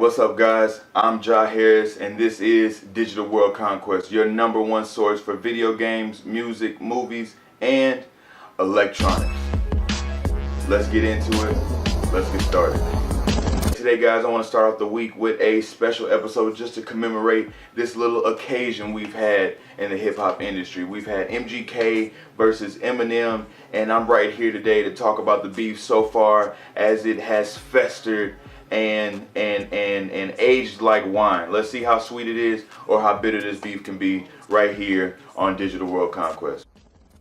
What's up, guys? I'm JAH Harris, and this is Digital World Conquest, your #1 source for video games, music, movies, and electronics. Let's get into it. Let's get started. Today, guys, I want to start off the week with a special episode just to commemorate this little occasion we've had in the hip-hop industry. We've had MGK versus Eminem, and I'm right here today to talk about the beef so far as it has festered and aged like wine. Let's see how sweet it is or how bitter this beef can be right here on Digital World Conquest.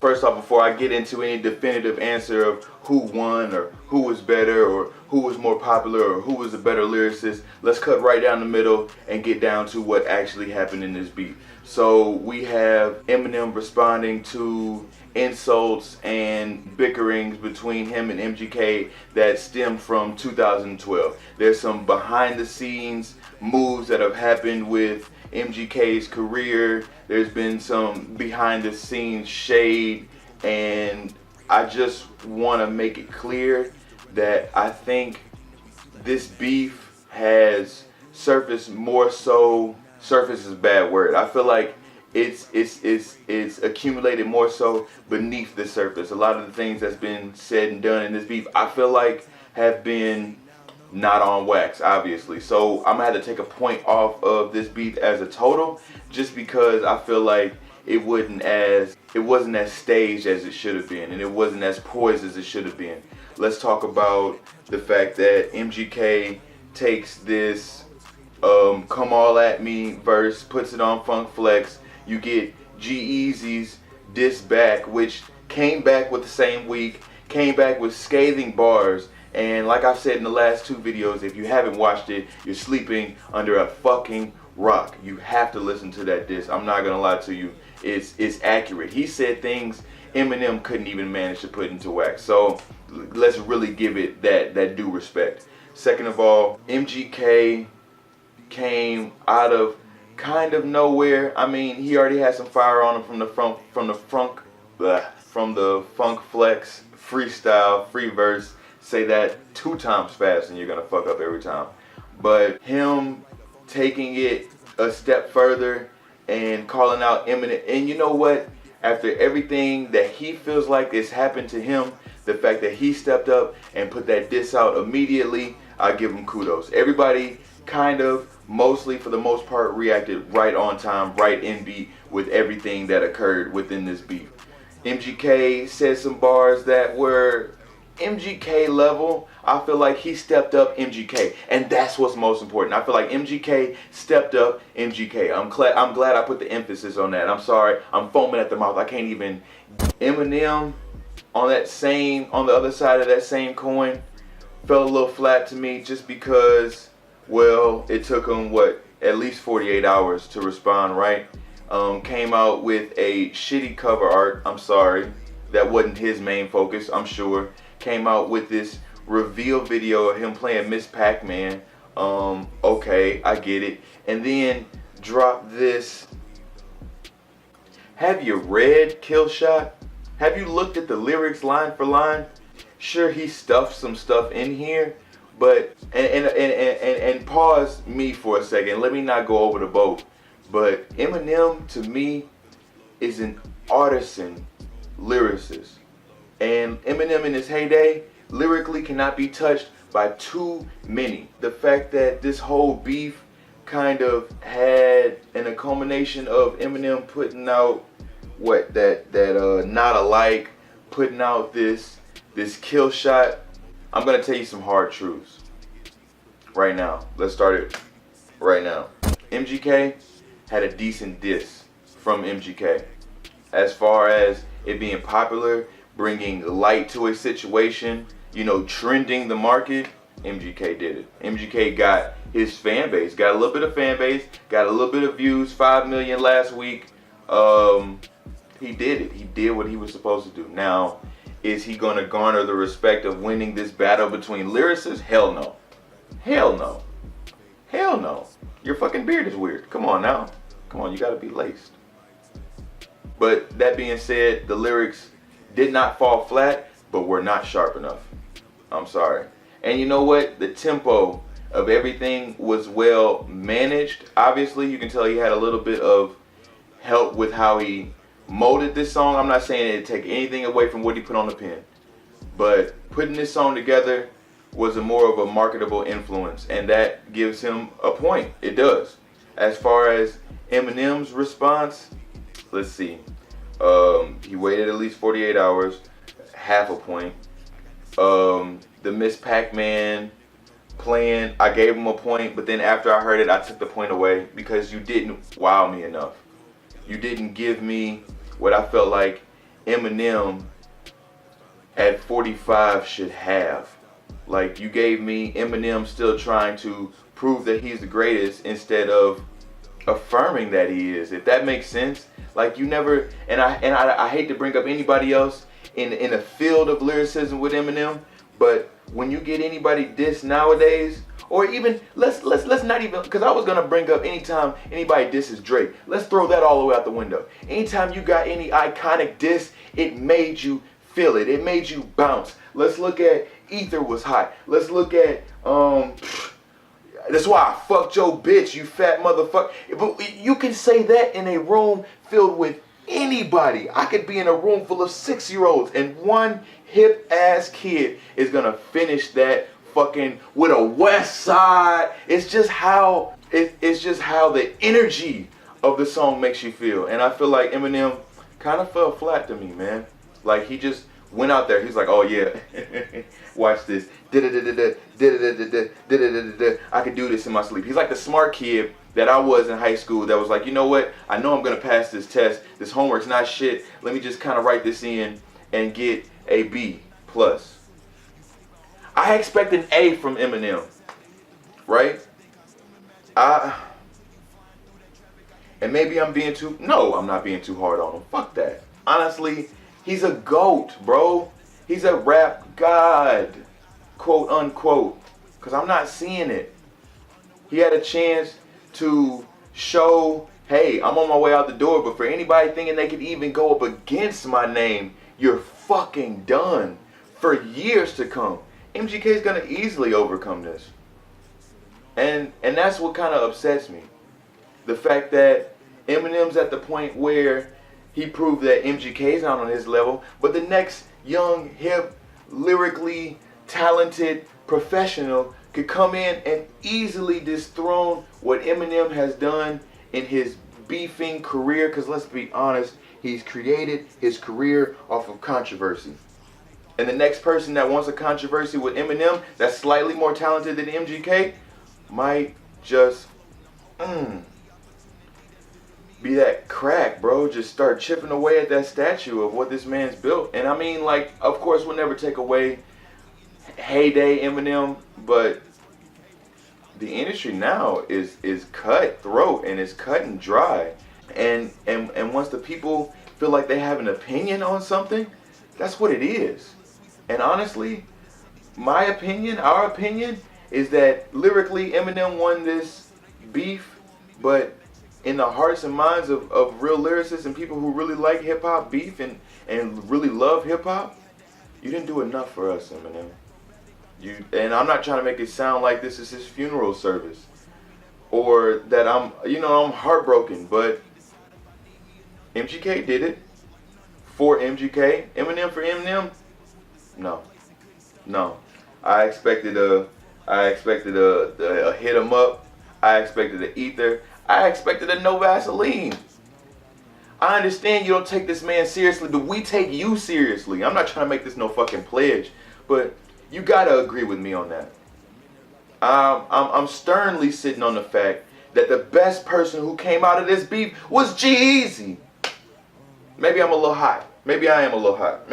First off, before I get into any definitive answer of who won or who was better or who was more popular or who was a better lyricist, let's cut right down the middle and get down to what actually happened in this beef. So we have Eminem responding to insults and bickerings between him and MGK that stemmed from 2012. There's some behind the scenes moves that have happened with MGK's career. There's been some behind the scenes shade, and I just want to make it clear that I think this beef has surfaced more so. Surface is a bad word. I feel like it's accumulated more so beneath the surface. A lot of the things that's been said and done in this beef, I feel like, have been not on wax, obviously. So I'm gonna have to take a point off of this beef as a total, just because I feel like it wasn't as staged as it should have been, and it wasn't as poised as it should have been. Let's talk about the fact that MGK takes this "Come All At Me" verse, puts it on Funk Flex. You get G-Eazy's diss back, which came back with the same week, came back with scathing bars. And like I've said in the last 2 videos, if you haven't watched it, you're sleeping under a fucking rock. You have to listen to that diss. I'm not gonna lie to you. It's accurate. He said things Eminem couldn't even manage to put into wax. So let's really give it that due respect. Second of all, MGK came out of kind of nowhere. I mean, he already had some fire on him from the Funk Flex freestyle free verse. Say that 2 times fast and you're gonna fuck up every time. But him taking it a step further and calling out Eminem, and you know what? After everything that he feels like has happened to him, the fact that he stepped up and put that diss out immediately, I give him kudos. Everybody kind of, mostly for the most part, reacted right on time, right in beat with everything that occurred within this beef. MGK said some bars that were MGK level. I feel like he stepped up MGK, and that's what's most important. I feel like MGK stepped up MGK. I'm glad I put the emphasis on that. I'm sorry, I'm foaming at the mouth. I can't even. Eminem on the other side of that same coin fell a little flat to me, just because, well, it took him at least 48 hours to respond, right? Came out with a shitty cover art. I'm sorry, that wasn't his main focus, I'm sure. Came out with this reveal video of him playing Miss Pac-Man. Okay, I get it. And then dropped this. Have you read Killshot? Have you looked at the lyrics line for line? Sure, he stuffed some stuff in here, but and pause me for a second. Let me not go over the boat. But Eminem, to me, is an artisan lyricist. And Eminem in his heyday lyrically cannot be touched by too many. The fact that this whole beef kind of had a culmination of Eminem putting out Not Alike, putting out this Killshot. I'm gonna tell you some hard truths right now. Let's start it right now. MGK had a decent diss from MGK. As far as it being popular, bringing light to a situation, trending the market, MGK did it. MGK got his fan base, got a little bit of fan base, got a little bit of views, 5 million last week. He did it. He did what he was supposed to do. Now, is he gonna garner the respect of winning this battle between lyricists? Hell no. Hell no. Hell no. Your fucking beard is weird. Come on now. Come on, you gotta be laced. But that being said, the lyrics did not fall flat, but were not sharp enough. I'm sorry. And you know what? The tempo of everything was well managed. Obviously, you can tell he had a little bit of help with how he molded this song. I'm not saying it'd take anything away from what he put on the pen, but putting this song together was more of a marketable influence, and that gives him a point. It does. As far as Eminem's response, let's see. He waited at least 48 hours, half a point. The Miss Pac-Man playing, I gave him a point, but then after I heard it, I took the point away because you didn't wow me enough. You didn't give me what I felt like Eminem at 45 should have. Like, you gave me Eminem still trying to prove that he's the greatest instead of affirming that he is. If that makes sense. Like, you never, and I hate to bring up anybody else in a field of lyricism with Eminem, but when you get anybody diss nowadays, or even let's not even, because I was gonna bring up anytime anybody disses Drake. Let's throw that all the way out the window. Anytime you got any iconic diss, it made you feel it. It made you bounce. Let's look at Ether Was Hot. Let's look at that's why I fucked your bitch, you fat motherfucker. But you can say that in a room filled with anybody. I could be in a room full of 6-year-olds and one hip ass kid is gonna finish that fucking with a West Side. It's just how the energy of the song makes you feel. And I feel like Eminem kind of fell flat to me, man. Like, he just went out there. He's like, oh yeah, watch this. I could do this in my sleep. He's like the smart kid that I was in high school that was like, you know what? I know I'm going to pass this test. This homework's not shit. Let me just kind of write this in and get a B+. I expect an A from Eminem, right? And maybe I'm being too, no, I'm not being too hard on him. Fuck that. Honestly, he's a GOAT, bro. He's a rap god, quote unquote. Because I'm not seeing it. He had a chance to show, hey, I'm on my way out the door. But for anybody thinking they could even go up against my name, you're fucking done for years to come. MGK is going to easily overcome this. And that's what kind of upsets me. The fact that Eminem's at the point where he proved that MGK is not on his level, but the next young, hip, lyrically talented professional could come in and easily dethrone what Eminem has done in his beefing career. Because let's be honest, he's created his career off of controversy. And the next person that wants a controversy with Eminem that's slightly more talented than MGK might just be that crack, bro. Just start chipping away at that statue of what this man's built. And I mean, like, of course we'll never take away heyday Eminem, but the industry now is cutthroat and it's cut and dry. And once the people feel like they have an opinion on something, that's what it is. And honestly, my opinion, our opinion, is that lyrically Eminem won this beef, but in the hearts and minds of real lyricists and people who really like hip-hop beef and really love hip-hop, you didn't do enough for us, Eminem. And I'm not trying to make it sound like this is his funeral service or that I'm heartbroken, but MGK did it for MGK. Eminem for Eminem? No. I expected a hit 'em up. I expected an Ether. I expected a No Vaseline. I understand you don't take this man seriously, but we take you seriously. I'm not trying to make this no fucking pledge, but you gotta agree with me on that. I'm sternly sitting on the fact that the best person who came out of this beef was G-Eazy. Maybe I'm a little hot. Maybe I am a little hot.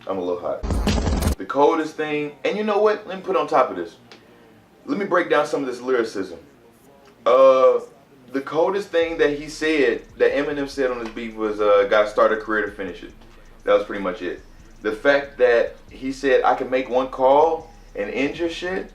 I'm a little hot. The coldest thing, and you know what? Let me put on top of this. Let me break down some of this lyricism. The coldest thing that he said, that Eminem said on this beef was, gotta start a career to finish it. That was pretty much it. The fact that he said, I can make one call and end your shit,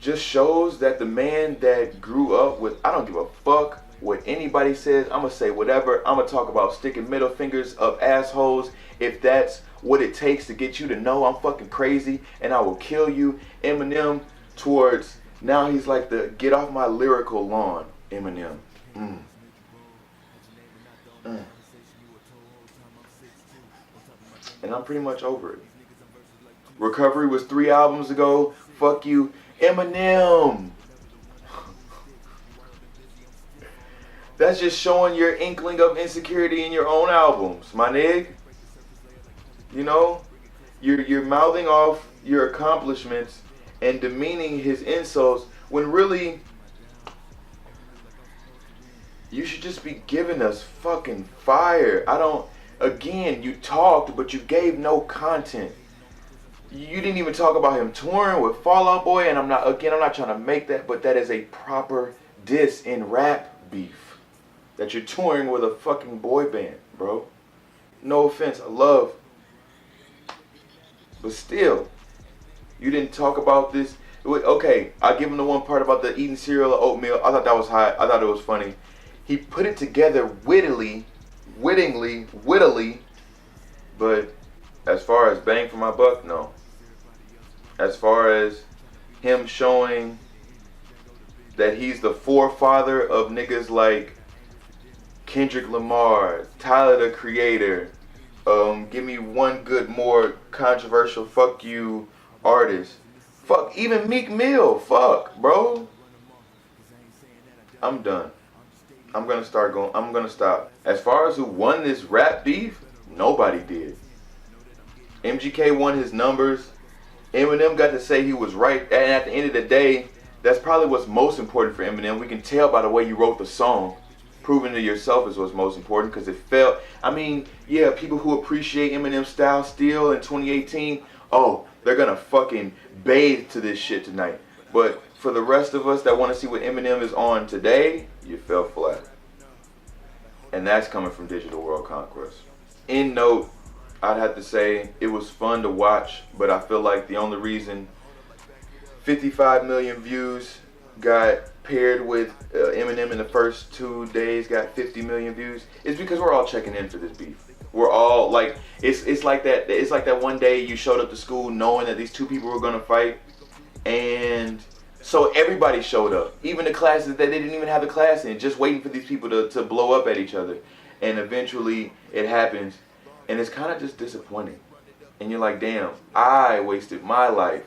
just shows that the man that grew up with, I don't give a fuck what anybody says, I'm gonna say whatever, I'm gonna talk about sticking middle fingers up assholes, if that's what it takes to get you to know I'm fucking crazy and I will kill you. Eminem towards now he's like the get off my lyrical lawn Eminem. Mm. And I'm pretty much over it. Recovery was 3 albums ago. Fuck you, Eminem. That's just showing your inkling of insecurity in your own albums, my nig. You know, you're mouthing off your accomplishments and demeaning his insults when really you should just be giving us fucking fire. Again, you talked, but you gave no content. You didn't even talk about him touring with Fall Out Boy, and I'm not trying to make that, but that is a proper diss in rap beef. That you're touring with a fucking boy band, bro. No offense, I love. But still, you didn't talk about this. Okay, I'll give him the one part about the eating cereal or oatmeal. I thought that was hot. I thought it was funny. He put it together wittingly, but as far as bang for my buck, no. As far as him showing that he's the forefather of niggas like Kendrick Lamar, Tyler the Creator, give me one good more controversial fuck you artist. Fuck, even Meek Mill, fuck, bro. I'm done. I'm gonna stop. As far as who won this rap beef, nobody did. MGK won his numbers. Eminem got to say he was right. And at the end of the day, that's probably what's most important for Eminem. We can tell by the way you wrote the song. Proving to yourself is what's most important because it felt, yeah, people who appreciate Eminem's style still in 2018, oh, they're gonna fucking bathe to this shit tonight. But for the rest of us that want to see what Eminem is on today, you fell flat. And that's coming from Digital World Conquest. In note, I'd have to say it was fun to watch, but I feel like the only reason 55 million views got paired with Eminem in the first 2 days got 50 million views is because we're all checking in for this beef. We're all like, it's like that one day you showed up to school knowing that these two people were gonna fight, and so everybody showed up, even the classes that they didn't even have the class in, just waiting for these people to blow up at each other, and eventually it happens, and it's kind of just disappointing, and you're like, damn, I wasted my life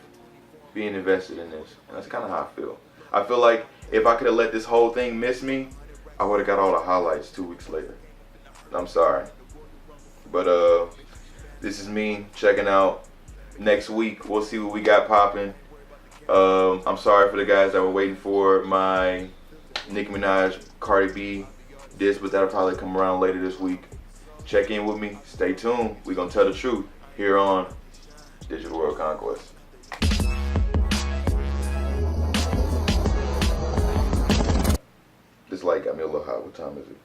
being invested in this, and that's kind of how I feel. I feel like if I could have let this whole thing miss me, I would have got all the highlights 2 weeks later. I'm sorry. But this is me checking out. Next week, we'll see what we got popping. I'm sorry for the guys that were waiting for my Nicki Minaj, Cardi B diss, but that'll probably come around later this week. Check in with me. Stay tuned. We're going to tell the truth here on Digital World Conquest. This light got me a little hot. What time is it?